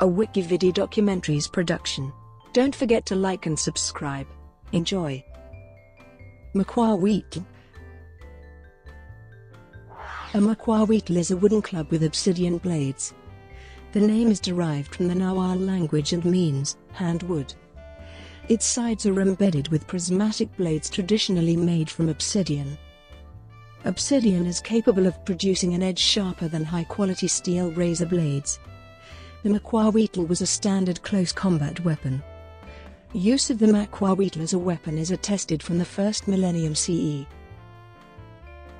a WikiVidi documentaries production. Don't forget to like and subscribe. Enjoy. Macuahuitl. A maquahuitl is a wooden club with obsidian blades. The name is derived from the Nahuatl language and means hand wood. Its sides are embedded with prismatic blades traditionally made from obsidian. Obsidian is capable of producing an edge sharper than high-quality steel razor blades. The maquahuitl was a standard close combat weapon. Use of the maquahuitl as a weapon is attested from the first millennium CE.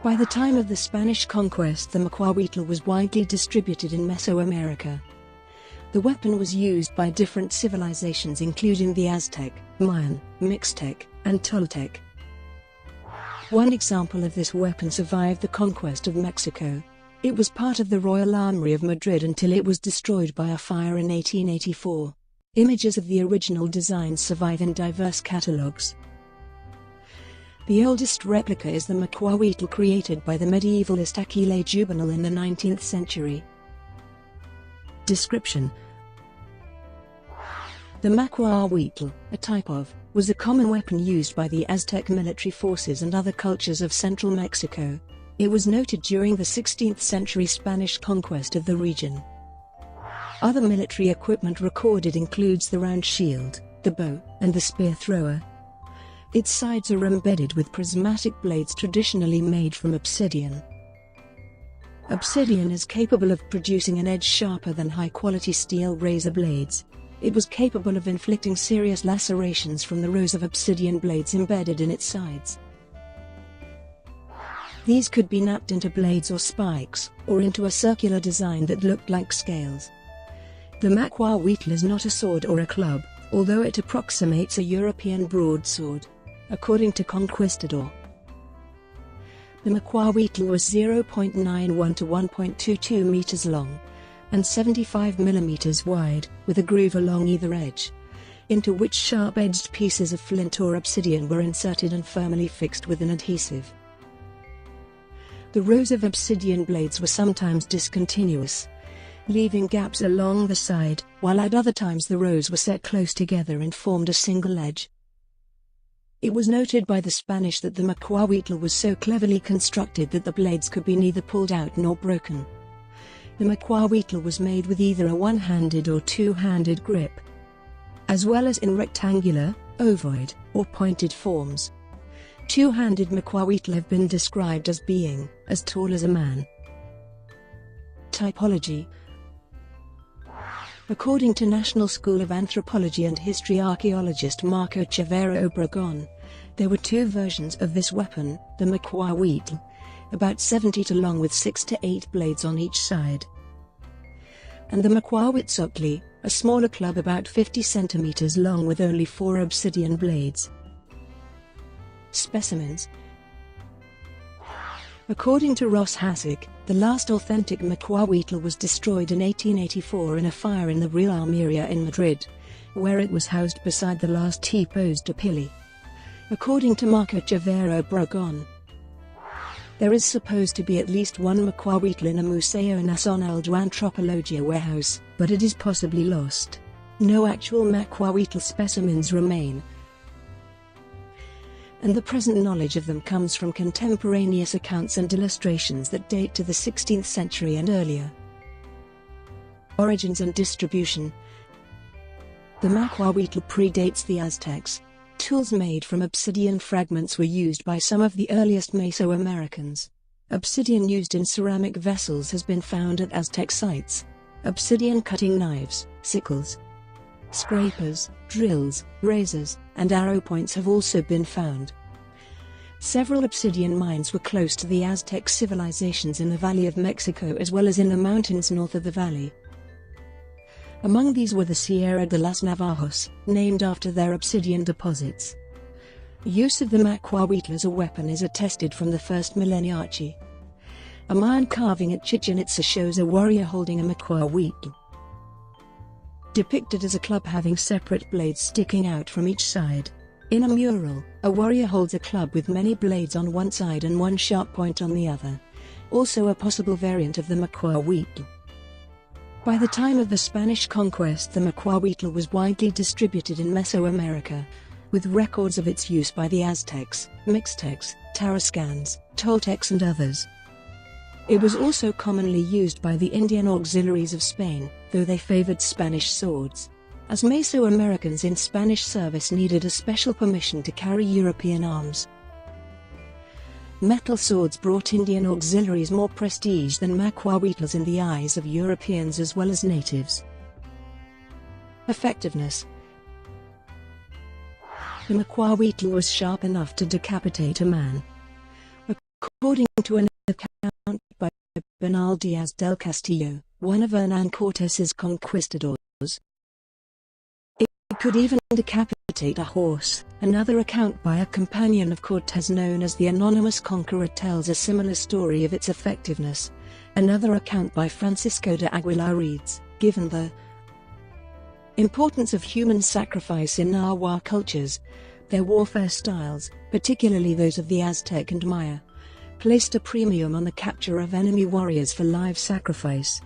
By the time of the Spanish conquest, the maquahuitl was widely distributed in Mesoamerica. The weapon was used by different civilisations including the Aztec, Mayan, Mixtec, and Toltec. One example of this weapon survived the Conquest of Mexico. It was part of the Royal Armoury of Madrid until it was destroyed by a fire in 1884. Images of the original design survive in diverse catalogues. The oldest replica is the maquahuitl created by the medievalist Achille Jubinal in the 19th century. Description: the maquahuitl, a type of, was a common weapon used by the Aztec military forces and other cultures of central Mexico. It was noted during the 16th century Spanish conquest of the region. Other military equipment recorded includes the round shield, the bow, and the spear thrower. Its sides are embedded with prismatic blades traditionally made from obsidian. Obsidian is capable of producing an edge sharper than high-quality steel razor blades. It was capable of inflicting serious lacerations from the rows of obsidian blades embedded in its sides. These could be napped into blades or spikes, or into a circular design that looked like scales. The maquahuitl is not a sword or a club, although it approximates a European broadsword, according to Conquistador. The maquahuitl was 0.91 to 1.22 meters long, and 75 millimeters wide, with a groove along either edge, into which sharp-edged pieces of flint or obsidian were inserted and firmly fixed with an adhesive. The rows of obsidian blades were sometimes discontinuous, leaving gaps along the side, while at other times the rows were set close together and formed a single edge. It was noted by the Spanish that the maquahuitl was so cleverly constructed that the blades could be neither pulled out nor broken. The maquahuitl was made with either a one-handed or two-handed grip, as well as in rectangular, ovoid, or pointed forms. Two-handed maquahuitl have been described as being as tall as a man. Typology. According to National School of Anthropology and History archaeologist Marco Chavero Obregon, there were two versions of this weapon: the maquahuitl, about 70 to long with 6 to 8 blades on each side, and the maquahuitl, a smaller club about 50 centimeters long with only 4 obsidian blades. Specimens. According to Ross Hasek, the last authentic maquahuitl was destroyed in 1884 in a fire in the Royal Armoury in Madrid, where it was housed beside the last Typos de Pili. According to Marco Chavero Obregon, there is supposed to be at least one maquahuitl in a Museo Nacional de Antropología warehouse, but it is possibly lost. No actual maquahuitl specimens remain, and the present knowledge of them comes from contemporaneous accounts and illustrations that date to the 16th century and earlier. Origins and distribution. The maquahuitl predates the Aztecs. Tools made from obsidian fragments were used by some of the earliest Mesoamericans. Obsidian used in ceramic vessels has been found at Aztec sites. Obsidian cutting knives, sickles, scrapers, drills, razors, and arrow points have also been found. Several obsidian mines were close to the Aztec civilisations in the Valley of Mexico as well as in the mountains north of the valley. Among these were the Sierra de los Navajos, named after their obsidian deposits. Use of the maquahuitl as a weapon is attested from the first millennium. A Mayan carving at Chichen Itza shows a warrior holding a maquahuitl, depicted as a club having separate blades sticking out from each side. In a mural, a warrior holds a club with many blades on one side and one sharp point on the other, also a possible variant of the maquahuitl. By the time of the Spanish conquest, the maquahuitl was widely distributed in Mesoamerica, with records of its use by the Aztecs, Mixtecs, Tarascans, Toltecs and others. It was also commonly used by the Indian auxiliaries of Spain, though they favored Spanish swords, as Mesoamericans in Spanish service needed a special permission to carry European arms. Metal swords brought Indian auxiliaries more prestige than maquahuitls in the eyes of Europeans as well as natives. Effectiveness. The maquahuitl was sharp enough to decapitate a man. According to an account by Bernal Diaz del Castillo, one of Hernán Cortés's conquistadors, it could even decapitate a horse. Another account by a companion of Cortés known as the Anonymous Conqueror tells a similar story of its effectiveness. Another account by Francisco de Aguilar reads, given the importance of human sacrifice in Nahuatl cultures, their warfare styles, particularly those of the Aztec and Maya, placed a premium on the capture of enemy warriors for live sacrifice.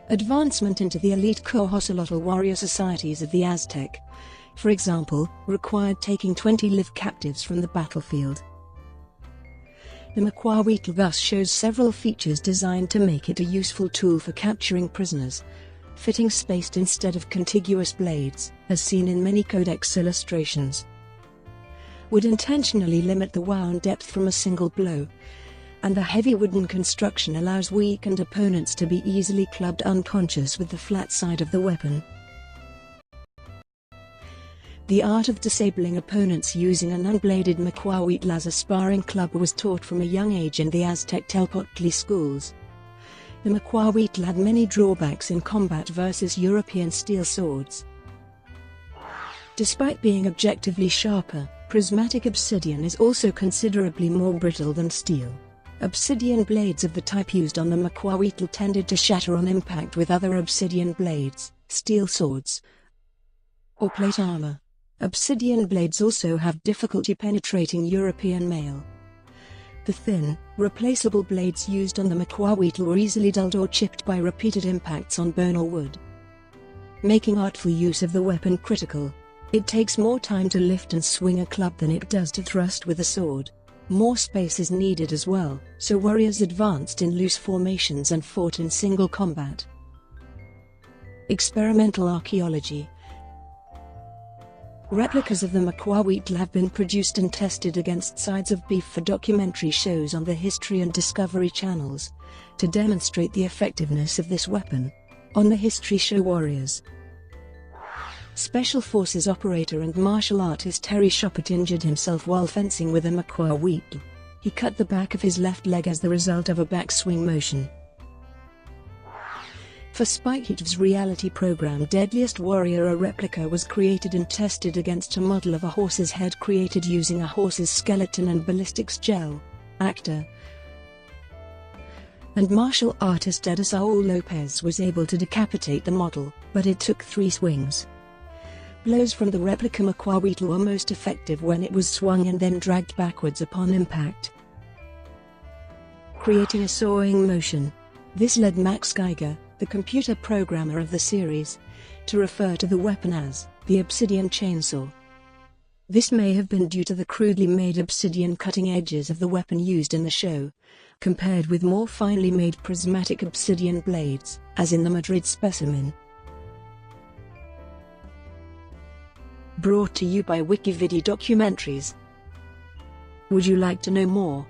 Advancement into the elite cohosolotl warrior societies of the Aztec, for example, required taking 20 live captives from the battlefield. The maquahuitl thus shows several features designed to make it a useful tool for capturing prisoners, fitting spaced instead of contiguous blades, as seen in many codex illustrations. Would intentionally limit the wound depth from a single blow, and the heavy wooden construction allows weakened opponents to be easily clubbed unconscious with the flat side of the weapon. The art of disabling opponents using an unbladed maquahuitl as a sparring club was taught from a young age in the Aztec Tepoztli schools. The maquahuitl had many drawbacks in combat versus European steel swords. Despite being objectively sharper, prismatic obsidian is also considerably more brittle than steel. Obsidian blades of the type used on the maquahuitl tended to shatter on impact with other obsidian blades, steel swords, or plate armor. Obsidian blades also have difficulty penetrating European mail. The thin, replaceable blades used on the maquahuitl were easily dulled or chipped by repeated impacts on bone or wood, making artful use of the weapon critical. It takes more time to lift and swing a club than it does to thrust with a sword. More space is needed as well, so warriors advanced in loose formations and fought in single combat. Experimental archaeology. Replicas of the maquahuitl have been produced and tested against sides of beef for documentary shows on the History and Discovery channels, to demonstrate the effectiveness of this weapon. On the History show Warriors, Special Forces operator and martial artist Terry Shopert injured himself while fencing with a maquahuitl. He cut the back of his left leg as the result of a backswing motion. For Spike Hitch's reality program Deadliest Warrior, a replica was created and tested against a model of a horse's head created using a horse's skeleton and ballistics gel. Actor and martial artist Saul Lopez was able to decapitate the model, but it took 3 swings. Blows from the replica maquahuitl were most effective when it was swung and then dragged backwards upon impact, creating a sawing motion. This led Max Geiger, the computer programmer of the series, to refer to the weapon as the obsidian chainsaw. This may have been due to the crudely made obsidian cutting edges of the weapon used in the show, compared with more finely made prismatic obsidian blades, as in the Madrid specimen. Brought to you by WikiVidi documentaries. Would you like to know more?